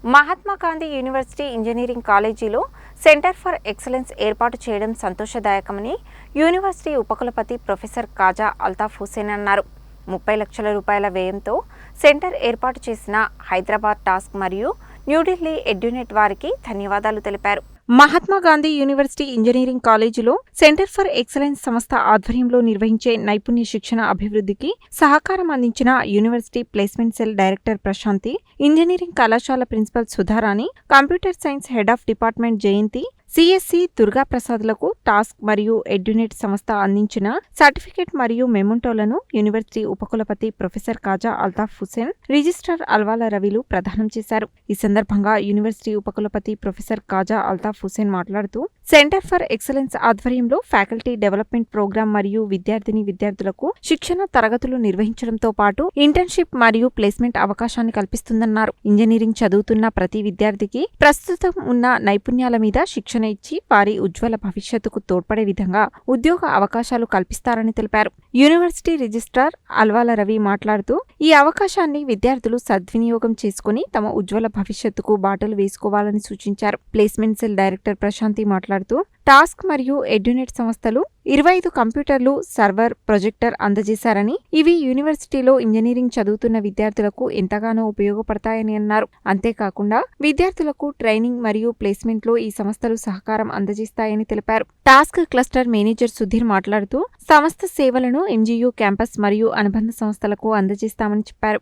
Mahatma Gandhi university engineering కాలేజీలో centre for excellence ఏర్పాటు చేయడం సంతోషదాయకమని యూనివర్సిటీ ఉపకులపతి ప్రొఫెసర్ కాజా అల్తాఫ్ హుసేన్ అన్నారు. 30 లక్షల రూపాయల వ్యయంతో సెంటర్ ఏర్పాటు చేసిన హైదరాబాద్ టాస్క్ మరియు న్యూఢిల్లీ ఎడ్యునెట్ వారికి ధన్యవాదాలు తెలిపారు. మహాత్మా గాంధీ యూనివర్సిటీ ఇంజనీరింగ్ కాలేజీలో సెంటర్ ఫర్ ఎక్సలెన్స్ సంస్థ ఆధ్వర్యంలో నిర్వహించే నైపుణ్య శిక్షణ అభివృద్ధికి సహకారం అందించిన university placement cell director Prashanthi, engineering కళాశాల principal Sudharani, computer science head of department Jayanthi, CSC దుర్గాప్రసాద్లకు టాస్క్ మరియు ఎడ్యునెట్ సంస్థ అందించిన సర్టిఫికెట్ మరియు మెమోంటోలను యూనివర్సిటీ ఉపకులపతి ప్రొఫెసర్ కాజా అల్తాఫ్ హుసేన్, రిజిస్ట్రార్ అల్వాల రవిలు ప్రదానం చేశారు. ఈ సందర్భంగా యూనివర్సిటీ ఉపకులపతి ప్రొఫెసర్ కాజా అల్తాఫ్ హుసేన్ మాట్లాడుతూ, సెంటర్ ఫర్ ఎక్సలెన్స్ ఆధ్వర్యంలో ఫ్యాకల్టీ డెవలప్మెంట్ ప్రోగ్రాం మరియు విద్యార్థులకు శిక్షణ తరగతులు నిర్వహించడంతో పాటు ఇంటర్న్షిప్ మరియు ప్లేస్మెంట్ అవకాశాన్ని కల్పిస్తుందన్నారు. ఇంజనీరింగ్ చదువుతున్న ప్రతి విద్యార్థికి ప్రస్తుతం ఉన్న నైపుణ్యాల మీద శిక్షణ ఇచ్చి వారి ఉజ్వల భవిష్యత్తుకు తోడ్పడే విధంగా ఉద్యోగ అవకాశాలు కల్పిస్తారని తెలిపారు. యూనివర్సిటీ రిజిస్ట్రార్ అల్వాల రవి మాట్లాడుతూ, ఈ అవకాశాన్ని విద్యార్థులు సద్వినియోగం చేసుకుని తమ ఉజ్వల భవిష్యత్తుకు బాటలు వేసుకోవాలని సూచించారు. ప్లేస్మెంట్ సెల్ డైరెక్టర్ ప్రశాంతి మాట్లాడుతూ, టాస్క్ మరియు ఎడ్యునెట్ సంస్థలు 25 కంప్యూటర్లు, సర్వర్, ప్రొజెక్టర్ అందజేశారని, ఇవి యూనివర్సిటీలో ఇంజనీరింగ్ చదువుతున్న విద్యార్థులకు ఎంతగానో ఉపయోగపడతాయని అన్నారు. అంతేకాకుండా విద్యార్థులకు ట్రైనింగ్ మరియు ప్లేస్మెంట్లో ఈ సంస్థలు సహకారం అందజేస్తాయని తెలిపారు. టాస్క్ క్లస్టర్ మేనేజర్ సుధీర్ మాట్లాడుతూ, సంస్థ సేవలను ఎంజీయూ క్యాంపస్ మరియు అనుబంధ సంస్థలకు అందజేస్తామని చెప్పారు.